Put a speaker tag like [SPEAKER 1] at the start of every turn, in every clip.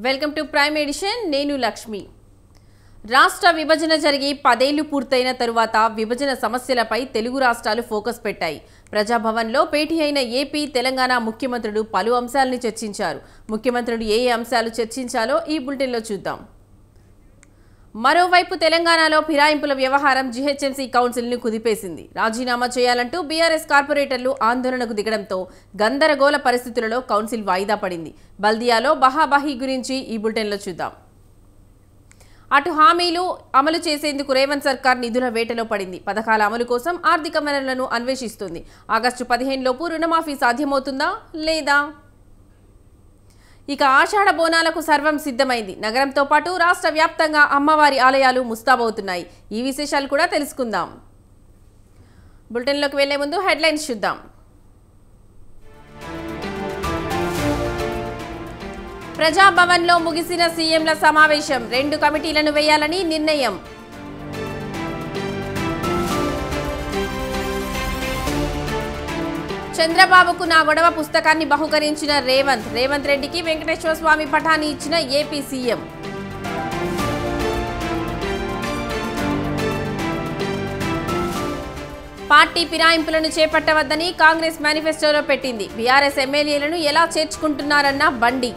[SPEAKER 1] Welcome to prime edition. నేను లక్ష్మి. రాష్ట్ర విభజన జరిగి 10 ఏళ్లు పూర్తయిన తరువాత విభజన సమస్యలపై తెలుగు రాష్ట్రాలు ఫోకస్ పెట్టాయి. ప్రజాభవన్లో భేటీ అయిన ఏపీ, తెలంగాణ ముఖ్యమంత్రులు పలు అంశాలను చర్చించారు. ముఖ్యమంత్రులు ఏ అంశాలు చర్చించాలో ఈ బులెటిన్లో చూద్దాం. మరోవైపు తెలంగాణలో ఫిరాయింపుల వ్యవహారం జీహెచ్ఎంసీ కౌన్సిల్ను కుదిపేసింది. రాజీనామా చేయాలంటూ బీఆర్ఎస్ కార్పొరేటర్లు ఆందోళనకు దిగడంతో గందరగోళ పరిస్థితులలో కౌన్సిల్ వాయిదా పడింది. బల్దియాలో బహాబహీ గురించి ఈ బులెటిన్లో చూద్దాం. అటు హామీలు అమలు చేసేందుకు రేవంత్ సర్కార్ నిధుల వేటలో పడింది. పథకాల అమలు కోసం ఆర్థిక వనరులను అన్వేషిస్తుంది. ఆగస్టు 15 లోపు రుణమాఫీ సాధ్యమవుతుందా లేదా? ఇక ఆషాఢ బోనాలకు సర్వం సిద్ధమైంది. నగరంతో పాటు రాష్ట్ర వ్యాప్తంగా అమ్మవారి ఆలయాలు ముస్తాబవుతున్నాయి. ఈ విశేషాలు కూడా తెలుసుకుందాం. బులెటిన్లోకి వెళ్లే ముందు హెడ్లైన్స్ చూద్దాం. ప్రజాభవన్లో ముగిసిన సీఎంల సమావేశం. 2 కమిటీలను వేయాలని నిర్ణయం. చంద్రబాబుకు నా గొడవ పుస్తకాన్ని బహుకరించిన రేవంత్ రెడ్డికి వెంకటేశ్వర స్వామి పటాన్ని ఇచ్చిన ఏపీ సీఎం. పార్టీ ఫిరాయింపులను చేపట్టవద్దని కాంగ్రెస్ మేనిఫెస్టోలో పెట్టింది. బీఆర్ఎస్ ఎమ్మెల్యేలను ఎలా చేర్చుకుంటున్నారన్న బండి.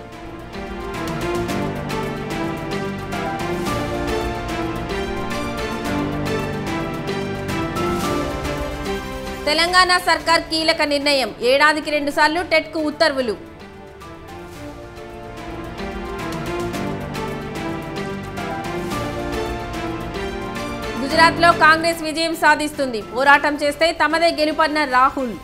[SPEAKER 1] తెలంగాణ సర్కార్ కీలక నిర్ణయం. ఏడాదికి 2 సార్లు టెట్కు ఉత్తర్వులు. గుజరాత్లో కాంగ్రెస్ విజయం సాధిస్తుంది. పోరాటం చేస్తే తమదే గెలుపన్న రాహుల్.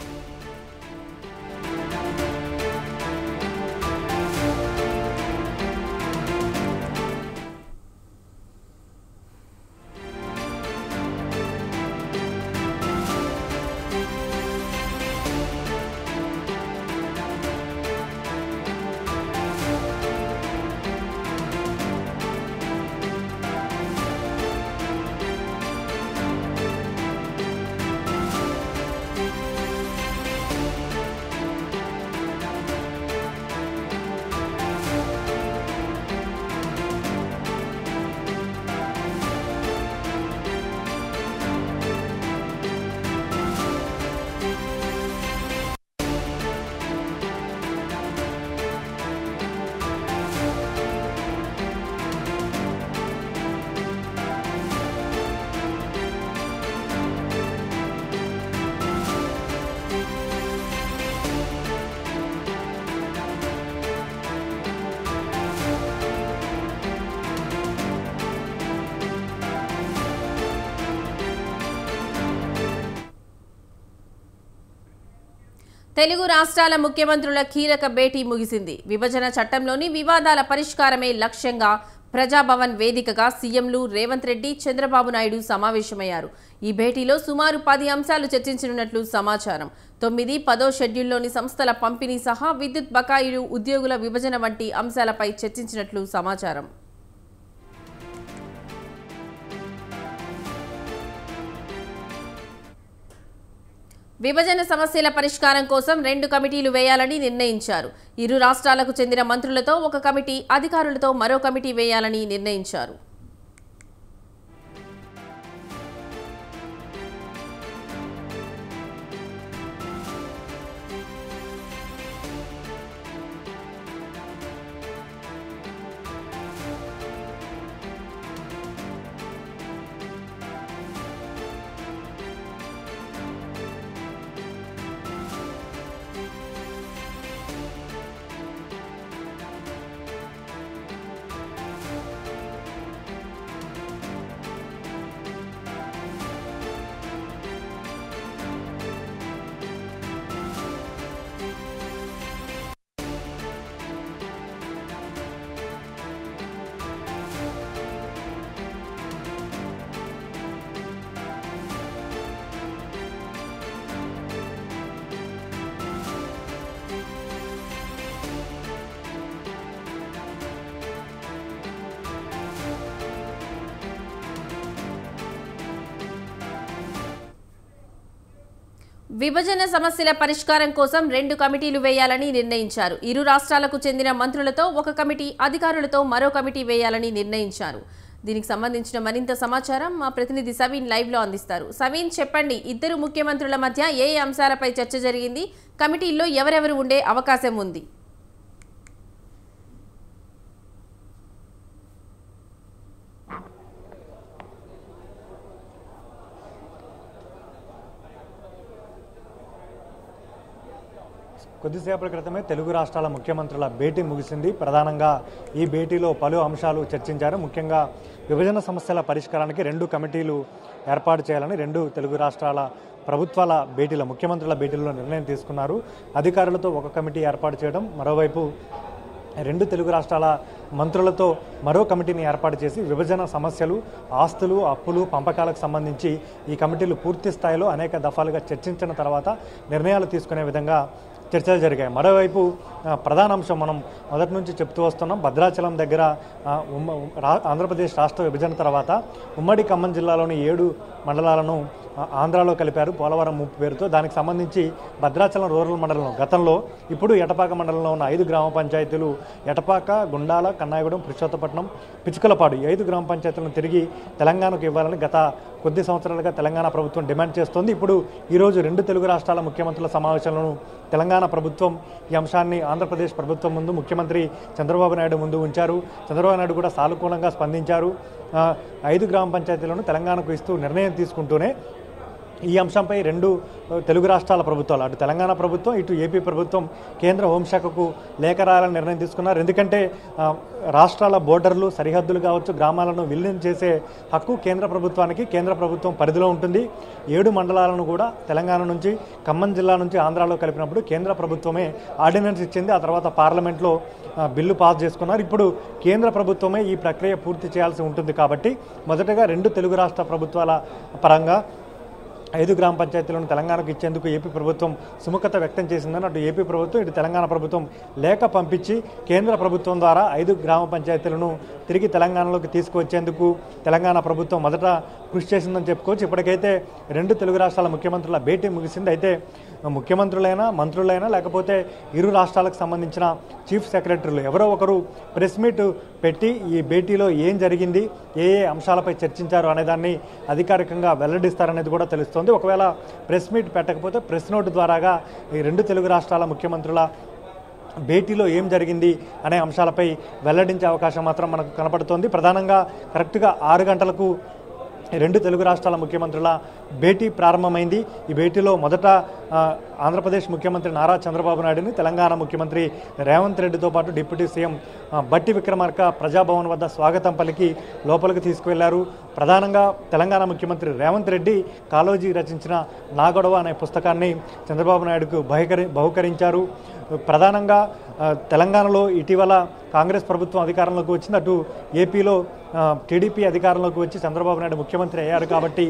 [SPEAKER 1] తెలుగు రాష్ట్రాల ముఖ్యమంత్రుల కీలక భేటీ ముగిసింది. విభజన చట్టంలోని వివాదాల పరిష్కారమే లక్ష్యంగా ప్రజాభవన్ వేదికగా సీఎంలు రేవంత్ రెడ్డి, చంద్రబాబు నాయుడు సమావేశమయ్యారు. ఈ భేటీలో సుమారు 10 అంశాలు చర్చించనున్నట్లు సమాచారం. 9, 10వ షెడ్యూల్లోని సంస్థల పంపిణీ సహా విద్యుత్ బకాయిలు, ఉద్యోగుల విభజన వంటి అంశాలపై చర్చించినట్లు సమాచారం. విభజన సమస్యల పరిష్కారం కోసం 2 కమిటీలు వేయాలని నిర్ణయించారు. ఇరు రాష్ట్రాలకు చెందిన మంత్రులతో ఒక కమిటీ, అధికారులతో మరో కమిటీ వేయాలని నిర్ణయించారు. విభజన సమస్యల పరిష్కారం కోసం 2 కమిటీలు వేయాలని నిర్ణయించారు. ఇరు రాష్ట్రాలకు చెందిన మంత్రులతో ఒక కమిటీ, అధికారులతో మరో కమిటీ వేయాలని నిర్ణయించారు. దీనికి సంబంధించిన మరింత సమాచారం మా ప్రతినిధి సవీన్ లైవ్ లో అందిస్తారు. సవీన్, చెప్పండి, ఇద్దరు ముఖ్యమంత్రుల మధ్య ఏ అంశాలపై చర్చ జరిగింది? కమిటీల్లో ఎవరెవరు ఉండే అవకాశం ఉంది?
[SPEAKER 2] కొద్దిసేపటి క్రితమే తెలుగు రాష్ట్రాల ముఖ్యమంత్రుల భేటీ ముగిసింది. ప్రధానంగా ఈ భేటీలో పలు అంశాలు చర్చించారు. ముఖ్యంగా విభజన సమస్యల పరిష్కారానికి 2 కమిటీలు ఏర్పాటు చేయాలని 2 తెలుగు రాష్ట్రాల ప్రభుత్వాల భేటీలో, ముఖ్యమంత్రుల భేటీలో నిర్ణయం తీసుకున్నారు. అధికారులతో ఒక కమిటీ ఏర్పాటు చేయడం, మరోవైపు 2 తెలుగు రాష్ట్రాల మంత్రులతో మరో కమిటీని ఏర్పాటు చేసి విభజన సమస్యలు, ఆస్తులు, అప్పులు, పంపకాలకు సంబంధించి ఈ కమిటీలు పూర్తి స్థాయిలో అనేక దఫాలుగా చర్చించిన తర్వాత నిర్ణయాలు తీసుకునే విధంగా చర్చలు జరిగాయి. మరోవైపు ప్రధాన అంశం మనం మొదటి నుంచి చెప్తూ వస్తున్నాం. భద్రాచలం దగ్గర ఆంధ్రప్రదేశ్ రాష్ట్ర విభజన తర్వాత ఉమ్మడి ఖమ్మం జిల్లాలోని 7 మండలాలను ఆంధ్రాలో కలిపారు పోలవరం ముప్పు పేరుతో. దానికి సంబంధించి భద్రాచలం రూరల్ మండలంలో గతంలో, ఇప్పుడు ఎటపాక మండలంలో ఉన్న 5 గ్రామ పంచాయతీలు ఎటపాక, గుండాల, కన్నాయగూడెం, పురుషోత్తపట్నం, పిచ్చుకలపాడు 5 గ్రామ పంచాయతీలను తిరిగి తెలంగాణకు ఇవ్వాలని గత కొద్ది సంవత్సరాలుగా తెలంగాణ ప్రభుత్వం డిమాండ్ చేస్తోంది. ఇప్పుడు ఈరోజు 2 తెలుగు రాష్ట్రాల ముఖ్యమంత్రుల సమావేశంలో తెలంగాణ ప్రభుత్వం ఈ అంశాన్ని ఆంధ్రప్రదేశ్ ప్రభుత్వం ముందు, ముఖ్యమంత్రి చంద్రబాబు నాయుడు ముందు ఉంచారు. చంద్రబాబు నాయుడు కూడా సానుకూలంగా స్పందించారు. 5 గ్రామ పంచాయతీలను తెలంగాణకు ఇస్తూ నిర్ణయం తీసుకుంటూనే ఈ అంశంపై 2 తెలుగు రాష్ట్రాల ప్రభుత్వాలు, అటు తెలంగాణ ప్రభుత్వం, ఇటు ఏపీ ప్రభుత్వం కేంద్ర హోంశాఖకు లేఖ రాయాలని నిర్ణయం తీసుకున్నారు. ఎందుకంటే రాష్ట్రాల బోర్డర్లు, సరిహద్దులు కావచ్చు, గ్రామాలను విలీనం చేసే హక్కు కేంద్ర ప్రభుత్వానికి, కేంద్ర ప్రభుత్వం పరిధిలో ఉంటుంది. 7 మండలాలను కూడా తెలంగాణ నుంచి, ఖమ్మం జిల్లా నుంచి ఆంధ్రాలో కలిపినప్పుడు కేంద్ర ప్రభుత్వమే ఆర్డినెన్స్ ఇచ్చింది. ఆ తర్వాత పార్లమెంట్లో బిల్లు పాస్ చేసుకున్నారు. ఇప్పుడు కేంద్ర ప్రభుత్వమే ఈ ప్రక్రియ పూర్తి చేయాల్సి ఉంటుంది. కాబట్టి మొదటగా 2 తెలుగు రాష్ట్ర ప్రభుత్వాల పరంగా 5 గ్రామ పంచాయతీలను తెలంగాణకు ఇచ్చేందుకు ఏపీ ప్రభుత్వం సుముఖత వ్యక్తం చేసిందని అటు ఏపీ ప్రభుత్వం, ఇటు తెలంగాణ ప్రభుత్వం లేఖ పంపించి కేంద్ర ప్రభుత్వం ద్వారా 5 గ్రామ పంచాయతీలను తిరిగి తెలంగాణలోకి తీసుకువచ్చేందుకు తెలంగాణ ప్రభుత్వం మొదట కృషి చేసిందని చెప్పుకోవచ్చు. ఇప్పటికైతే 2 తెలుగు రాష్ట్రాల ముఖ్యమంత్రుల భేటీ ముగిసింది. అయితే ముఖ్యమంత్రులైనా, మంత్రులైనా, లేకపోతే ఇరు రాష్ట్రాలకు సంబంధించిన చీఫ్ సెక్రటరీలు ఎవరో ఒకరు ప్రెస్ మీట్ పెట్టి ఈ భేటీలో ఏం జరిగింది, ఏ అంశాలపై చర్చించారు అనేదాన్ని అధికారికంగా వెల్లడిస్తారనేది కూడా తెలుస్తోంది. ఒకవేళ ప్రెస్ మీట్ పెట్టకపోతే ప్రెస్ నోట్ ద్వారాగా ఈ 2 తెలుగు రాష్ట్రాల ముఖ్యమంత్రుల భేటీలో ఏం జరిగింది అనే అంశాలపై వెల్లడించే అవకాశం మాత్రం మనకు కనపడుతోంది. ప్రధానంగా కరెక్ట్గా 6 గంటలకు 2 తెలుగు రాష్ట్రాల ముఖ్యమంత్రుల భేటీ ప్రారంభమైంది. ఈ భేటీలో మొదట ఆంధ్రప్రదేశ్ ముఖ్యమంత్రి నారా చంద్రబాబు నాయుడుని, తెలంగాణ ముఖ్యమంత్రి రేవంత్ రెడ్డితో పాటు డిప్యూటీ సీఎం బట్టి విక్రమార్క ప్రజాభవన్ వద్ద స్వాగతం పలికి లోపలికి తీసుకువెళ్లారు. ప్రధానంగా తెలంగాణ ముఖ్యమంత్రి రేవంత్ రెడ్డి కాళోజీ రచించిన నా గొడవ అనే పుస్తకాన్ని చంద్రబాబు నాయుడుకు బహుకరించారు. ప్రధానంగా తెలంగాణలో ఇటీవల కాంగ్రెస్ ప్రభుత్వం అధికారంలోకి వచ్చింది, అటు ఏపీలో టీడీపీ అధికారంలోకి వచ్చి చంద్రబాబు నాయుడు ముఖ్యమంత్రి అయ్యారు. కాబట్టి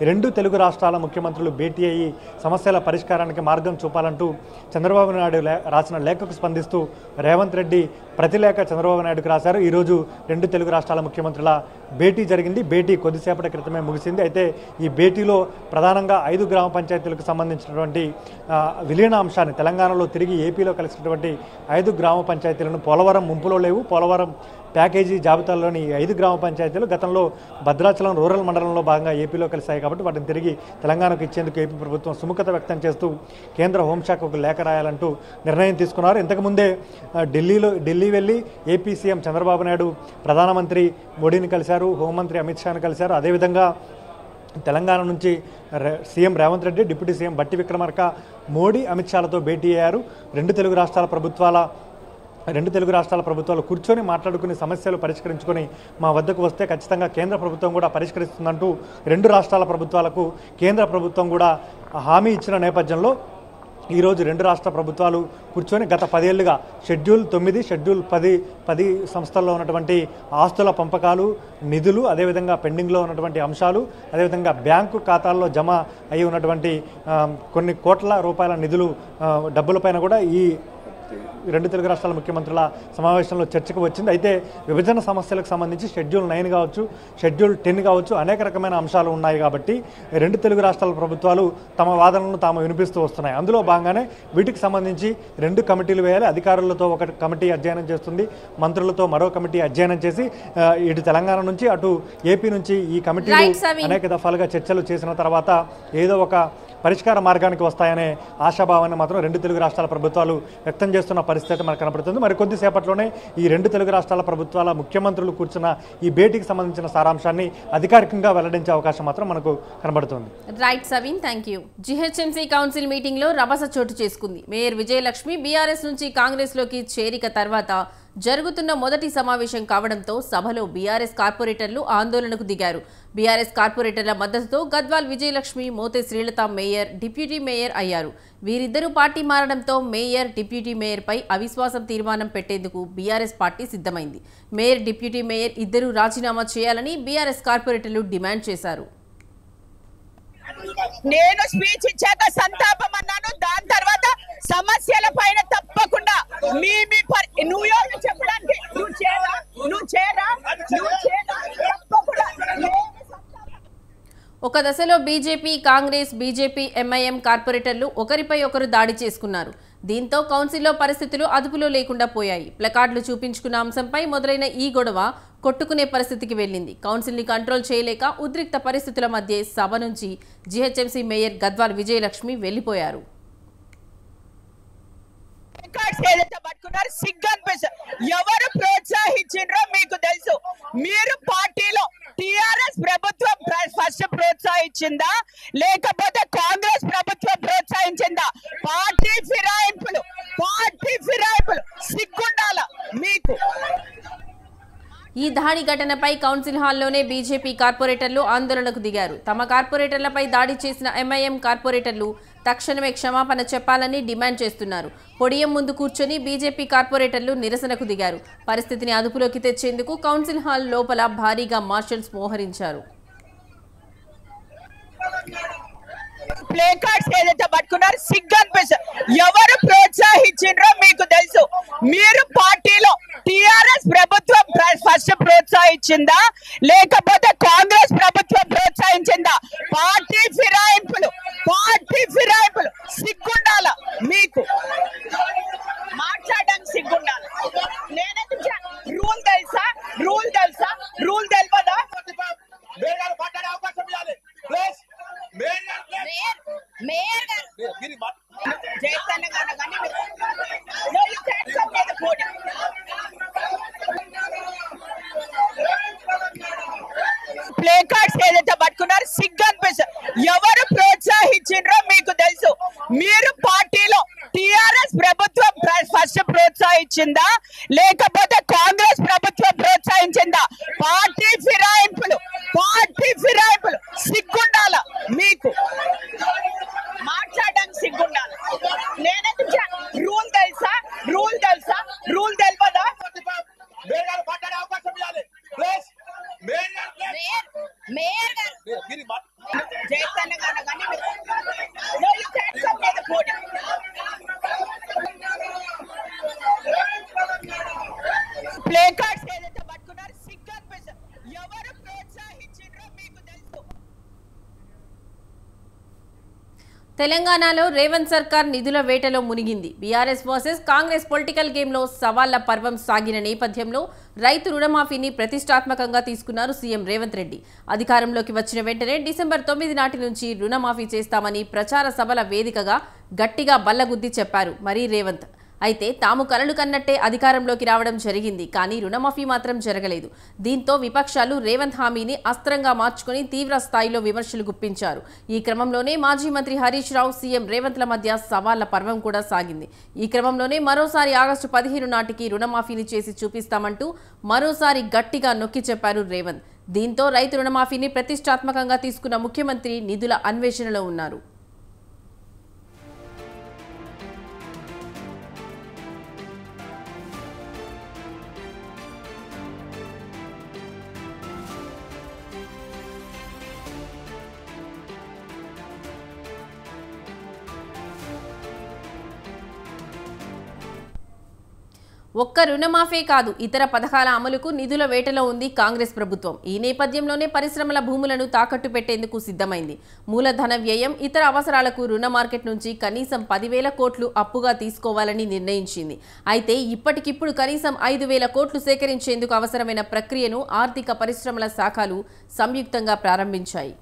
[SPEAKER 2] 2 తెలుగు రాష్ట్రాల ముఖ్యమంత్రులు భేటీ అయ్యి సమస్యల పరిష్కారానికి మార్గం చూపాలంటూ చంద్రబాబు నాయుడు రాసిన లేఖకు స్పందిస్తూ రేవంత్ రెడ్డి ప్రతిలేఖ చంద్రబాబు నాయుడుకు రాశారు. ఈరోజు 2 తెలుగు రాష్ట్రాల ముఖ్యమంత్రుల భేటీ జరిగింది. భేటీ కొద్దిసేపటి క్రితమే ముగిసింది. అయితే ఈ భేటీలో ప్రధానంగా 5 గ్రామ పంచాయతీలకు సంబంధించినటువంటి విలీన అంశాన్ని, తెలంగాణలో తిరిగి ఏపీలో కలిసినటువంటి 5 గ్రామ పంచాయతీలను పోలవరం ముంపులో లేవు, పోలవరం ప్యాకేజీ జాబితాలోని 5 గ్రామ పంచాయతీలు గతంలో భద్రాచలం రూరల్ మండలంలో భాగంగా ఏపీలో కలిశాయి. కాబట్టి వాటిని తిరిగి తెలంగాణకు ఇచ్చేందుకు ఏపీ ప్రభుత్వం సుముఖత వ్యక్తం చేస్తూ కేంద్ర హోంశాఖకు లేఖ రాయాలంటూ నిర్ణయం తీసుకున్నారు. ఇంతకుముందే ఢిల్లీ వెళ్ళి ఏపీ సీఎం చంద్రబాబు నాయుడు ప్రధానమంత్రి మోడీని కలిశారు, హోంమంత్రి అమిత్ షాను కలిశారు. అదేవిధంగా తెలంగాణ నుంచి CM Revanth Reddy, deputy CM బట్టి విక్రమార్క మోడీ, అమిత్ షాలతో భేటీ అయ్యారు. 2 తెలుగు రాష్ట్రాల ప్రభుత్వాలు కూర్చొని మాట్లాడుకుని సమస్యలు పరిష్కరించుకొని మా వద్దకు వస్తే ఖచ్చితంగా కేంద్ర ప్రభుత్వం కూడా పరిష్కరిస్తుందంటూ 2 రాష్ట్రాల ప్రభుత్వాలకు కేంద్ర ప్రభుత్వం కూడా హామీ ఇచ్చిన నేపథ్యంలో ఈరోజు 2 రాష్ట్ర ప్రభుత్వాలు కూర్చొని గత 10 ఏళ్లుగా షెడ్యూల్ 9, షెడ్యూల్ 10 సంస్థల్లో ఉన్నటువంటి ఆస్తుల పంపకాలు, నిధులు, అదేవిధంగా పెండింగ్లో ఉన్నటువంటి అంశాలు, అదేవిధంగా బ్యాంకు ఖాతాల్లో జమ అయి ఉన్నటువంటి కొన్ని కోట్ల రూపాయల నిధులు, డబ్బులపైన కూడా ఈ రెండు తెలుగు రాష్ట్రాల ముఖ్యమంత్రుల సమావేశంలో చర్చకు వచ్చింది. అయితే విభజన సమస్యలకు సంబంధించి షెడ్యూల్ 9 కావచ్చు, షెడ్యూల్ 10 కావచ్చు, అనేక రకమైన అంశాలు ఉన్నాయి. కాబట్టి రెండు తెలుగు రాష్ట్రాల ప్రభుత్వాలు తమ వాదనలను తాము వినిపిస్తూ వస్తున్నాయి. అందులో భాగంగానే వీటికి సంబంధించి 2 కమిటీలు వేయాలి. అధికారులతో ఒక కమిటీ అధ్యయనం చేస్తుంది, మంత్రులతో మరో కమిటీ అధ్యయనం చేసి ఇటు తెలంగాణ నుంచి అటు ఏపీ నుంచి ఈ కమిటీలు అనేక దఫాలుగా చర్చలు చేసిన తర్వాత ఏదో ఒక పరిష్కార మార్గానికి వస్తాయనే ఆశాభావాన్ని మాత్రం రెండు తెలుగు రాష్ట్రాల ప్రభుత్వాలు వ్యక్తం చేస్తున్న పరిస్థితి మనకు కనపడుతుంది. మరి కొద్దిసేపట్లోనే ఈ రెండు తెలుగు రాష్ట్రాల ప్రభుత్వాల ముఖ్యమంత్రులు కూర్చున్న ఈ భేటీకి సంబంధించిన సారాంశాన్ని అధికారికంగా వెల్లడించే అవకాశం మాత్రం మనకు కనబడుతుంది.
[SPEAKER 1] Right Saveen, thank you. GHMC council meeting లో రభస చోటు చేసుకుంది. మేయర్ విజయలక్ష్మి బీఆర్ఎస్ నుంచి కాంగ్రెస్ లోకి చేరిక తర్వాత జరుగుతున్న మొదటి సమావేశం కావడంతో సభలో బీఆర్ఎస్ కార్పొరేటర్లు ఆందోళనకు దిగారు. బీఆర్ఎస్ కార్పొరేటర్ల మద్దతుతో Gadwal Vijayalakshmi, Mothe Srilatha mayor, deputy mayor అయ్యారు. వీరిద్దరూ పార్టీ మారడంతో మేయర్, డిప్యూటీ మేయర్ పై అవిశ్వాసం తీర్మానం పెట్టేందుకు బీఆర్ఎస్ పార్టీ సిద్ధమైంది. మేయర్, డిప్యూటీ మేయర్ ఇద్దరూ రాజీనామా చేయాలని బీఆర్ఎస్ కార్పొరేటర్లు డిమాండ్ చేశారు.
[SPEAKER 3] నేను స్పీచ్ ఇచ్చాక సంతాపం అన్నాను. దాని తర్వాత సమస్యల పైన తప్పకుండా నువ్వు చెప్పడానికి
[SPEAKER 1] ఒక దశలో బీజేపీ, కాంగ్రెస్, బీజేపీ, ఎంఐఎం కార్పొరేటర్లు ఒకరిపై ఒకరు దాడి చేసుకున్నారు. దీంతో కౌన్సిల్లో పరిస్థితులు అదుపులో లేకుండా పోయాయి. ప్లకార్డులు చూపించుకున్న అంశంపై మొదలైన ఈ గొడవ కొట్టుకునే పరిస్థితికి వెళ్లింది. కౌన్సిల్ ని కంట్రోల్ చేయలేక ఉద్రిక్త పరిస్థితుల మధ్య సభ నుంచి జీహెచ్ఎంసీ మేయర్ గద్వాల్ విజయలక్ష్మి వెళ్లిపోయారు.
[SPEAKER 3] ఎవరు ప్రోత్సహించారో మీకు తెలుసు. మీరు పార్టీలో టిఆర్ఎస్ ప్రభుత్వం ఫస్ట్ ప్రోత్సహించిందా లేకపోతే కాంగ్రెస్ ప్రభుత్వం ప్రోత్సహించిందా? పార్టీ ఫిరాయింపులు సిగ్గుండాల మీకు.
[SPEAKER 1] ఈ దాడి ఘటనపై కౌన్సిల్ హాల్లోనే బీజేపీ కార్పొరేటర్లు ఆందోళనకు దిగారు. తమ కార్పొరేటర్లపై దాడి చేసిన ఎంఐఎం కార్పొరేటర్లు తక్షణమే క్షమాపణ చెప్పాలని డిమాండ్ చేస్తున్నారు. పొడియం ముందు కూర్చొని బీజేపీ కార్పొరేటర్లు నిరసనకు దిగారు. పరిస్థితిని అదుపులోకి తెచ్చేందుకు కౌన్సిల్ హాల్ లోపల భారీగా మార్షల్స్ మోహరించారు.
[SPEAKER 3] ప్లే కార్డ్స్ ఏదైతే పట్టుకున్నారు సిగ్గు అనిపిస్తుంది. ఎవరు ప్రోత్సహించారో మీకు తెలుసు. మీరు పార్టీలో టిఆర్ఎస్ ప్రభుత్వం ఫస్ట్ ప్రోత్సహించిందా లేకపోతే కాంగ్రెస్ ప్రభుత్వం ప్రోత్సహించిందా? పార్టీ ఫిరాయింపులు సిగ్గుండాల మీకు. మాట్లాడడానికి సిగ్గుండాల. నేనైతే రూల్ తెలుసా తెలియదా? ప్లే కార్డ్స్ ఏదైతే పట్టుకున్నారు సిగ్గు అనిపిస్తుంది. ఎవరు ప్రోత్సహించారో మీకు తెలుసు. మీరు పార్టీలో టిఆర్ఎస్ ప్రభుత్వం ఫస్ట్ ప్రోత్సహించిందా లేకపోతే కాంగ్రెస్ ప్రభుత్వం ప్రోత్సహించిందా? పార్టీ ఫిరాయింపులు సిగ్గుండాల మీకు. మాట్లాడడానికి సిగ్గుండాలి. నేనైతే రూల్ తెలుసా తెలియదా? ప్లే కార్డ్స్ ఏదైతే పట్టుకున్నారు సిగ్గు అనిపిస్తుంది. ఎవరు ప్రోత్సహించారో మీకు తెలుసు.
[SPEAKER 1] తెలంగాణలో రేవంత్ సర్కార్ నిధుల వేటలో మునిగింది. బీఆర్ఎస్ వర్సెస్ కాంగ్రెస్ పొలిటికల్ గేమ్లో సవాళ్ల పర్వం సాగిన నేపథ్యంలో రైతు రుణమాఫీని ప్రతిష్టాత్మకంగా తీసుకున్నారు సీఎం రేవంత్ రెడ్డి. అధికారంలోకి వచ్చిన వెంటనే డిసెంబర్ 9 నాటి నుంచి రుణమాఫీ చేస్తామని ప్రచార సభల వేదికగా గట్టిగా బల్లగుద్ది చెప్పారు మరి రేవంత్. అయితే తాము కలలు కన్నట్టే అధికారంలోకి రావడం జరిగింది, కానీ రుణమాఫీ మాత్రం జరగలేదు. దీంతో విపక్షాలు రేవంత్ హామీని అస్త్రంగా మార్చుకుని తీవ్ర స్థాయిలో విమర్శలు గుప్పించారు. ఈ క్రమంలోనే మాజీ మంత్రి హరీష్ రావు, సీఎం రేవంత్ల మధ్య సవాళ్ల పర్వం కూడా సాగింది. ఈ క్రమంలోనే మరోసారి ఆగస్టు 15 నాటికి రుణమాఫీని చేసి చూపిస్తామంటూ మరోసారి గట్టిగా నొక్కి చెప్పారు రేవంత్. దీంతో రైతు రుణమాఫీని ప్రతిష్టాత్మకంగా తీసుకున్న ముఖ్యమంత్రి నిధుల అన్వేషణలో ఉన్నారు. ఒక్క రుణమాఫీ కాదు, ఇతర పథకాల అమలుకు నిధుల వేటలో ఉంది కాంగ్రెస్ ప్రభుత్వం. ఈ నేపథ్యంలోనే పరిశ్రమల భూములను తాకట్టు పెట్టేందుకు సిద్ధమైంది. మూలధన వ్యయం, ఇతర అవసరాలకు రుణ మార్కెట్ నుంచి కనీసం 10,000 కోట్లు అప్పుగా తీసుకోవాలని నిర్ణయించింది. అయితే ఇప్పటికిప్పుడు కనీసం 5,000 కోట్లు సేకరించేందుకు అవసరమైన ప్రక్రియను ఆర్థిక పరిశ్రమల శాఖలు సంయుక్తంగా ప్రారంభించాయి.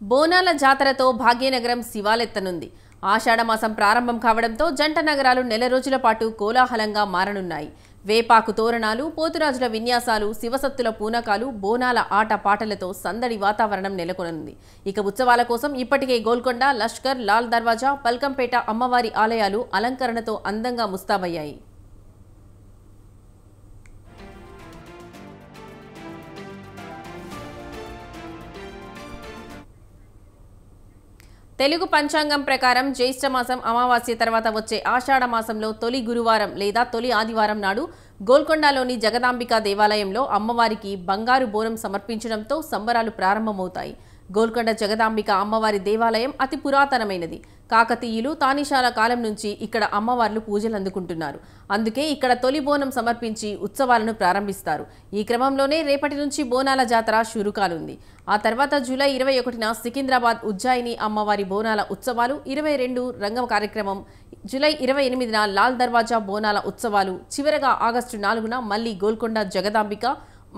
[SPEAKER 1] బోనాల జాతరతో భాగ్యనగరం శివాలెత్తనుంది. ఆషాఢమాసం ప్రారంభం కావడంతో జంట నగరాలు నెల రోజుల పాటు కోలాహలంగా మారనున్నాయి. వేపాకు తోరణాలు, పోతురాజుల విన్యాసాలు, శివసత్తుల పూనకాలు, బోనాల ఆట పాటలతో సందడి వాతావరణం నెలకొనుంది. ఇక ఉత్సవాల కోసం ఇప్పటికే గోల్కొండ, లష్కర్, లాల్ దర్వాజా, పల్కంపేట అమ్మవారి ఆలయాలు అలంకరణతో అందంగా ముస్తాబయ్యాయి. తెలుగు పంచాంగం ప్రకారం జ్యేష్ఠమాసం అమావాస్య తర్వాత వచ్చే ఆషాఢ మాసంలో తొలి గురువారం లేదా తొలి ఆదివారం నాడు గోల్కొండలోని జగదాంబిక దేవాలయంలో అమ్మవారికి బంగారు బోనం సమర్పించడంతో సంబరాలు ప్రారంభమవుతాయి. గోల్కొండ జగదాంబిక అమ్మవారి దేవాలయం అతి పురాతనమైనది. కాకతీయులు, తానిషాల కాలం నుంచి ఇక్కడ అమ్మవార్లు పూజలు అందుకుంటున్నారు. అందుకే ఇక్కడ తొలి బోనం సమర్పించి ఉత్సవాలను ప్రారంభిస్తారు. ఈ క్రమంలోనే రేపటి నుంచి బోనాల జాతర షురు కానుంది. ఆ తర్వాత జూలై 21న సికింద్రాబాద్ ఉజ్జాయిని అమ్మవారి బోనాల ఉత్సవాలు, 22 రంగం కార్యక్రమం, జూలై 28న లాల్ దర్వాజా బోనాల ఉత్సవాలు, చివరగా ఆగస్టు 4న మళ్లీ గోల్కొండ జగదాంబిక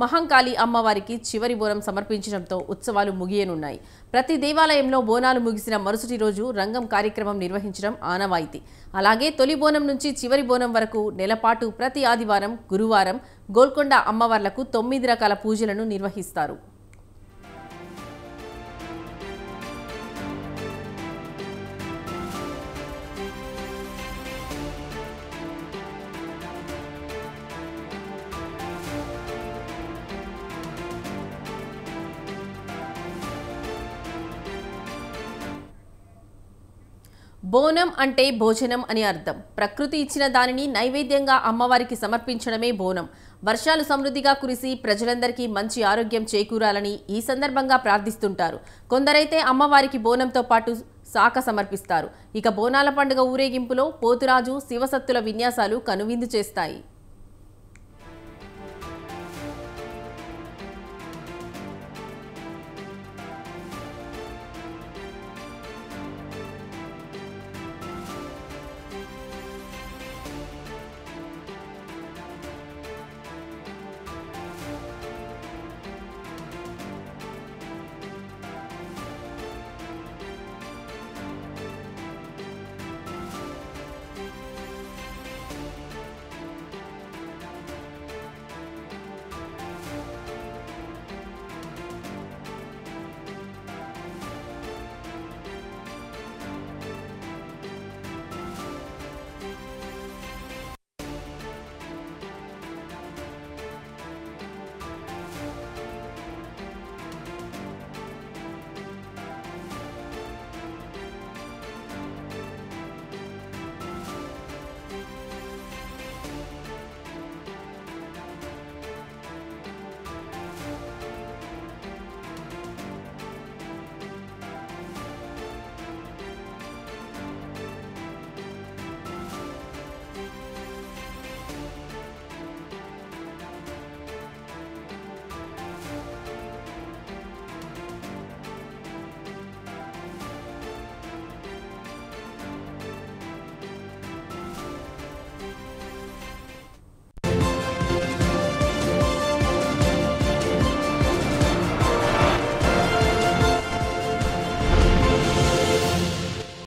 [SPEAKER 1] మహంకాళి అమ్మవారికి చివరి బోనం సమర్పించడంతో ఉత్సవాలు ముగియనున్నాయి. ప్రతి దేవాలయంలో బోనాలు ముగిసిన మరుసటి రోజు రంగం కార్యక్రమం నిర్వహించడం ఆనవాయితీ. అలాగే తొలి బోనం నుంచి చివరి బోనం వరకు నెలపాటు ప్రతి ఆదివారం, గురువారం గోల్కొండ అమ్మవార్లకు 9 రకాల పూజలను నిర్వహిస్తారు. బోనం అంటే భోజనం అని అర్థం. ప్రకృతి ఇచ్చిన దానిని నైవేద్యంగా అమ్మవారికి సమర్పించడమే బోనం. వర్షాలు సమృద్ధిగా కురిసి ప్రజలందరికీ మంచి ఆరోగ్యం చేకూరాలని ఈ సందర్భంగా ప్రార్థిస్తుంటారు. కొందరైతే అమ్మవారికి బోనంతో పాటు శాఖ సమర్పిస్తారు. ఇక బోనాల పండుగ ఊరేగింపులో పోతురాజు, శివసత్తుల విన్యాసాలు కనువిందు చేస్తాయి.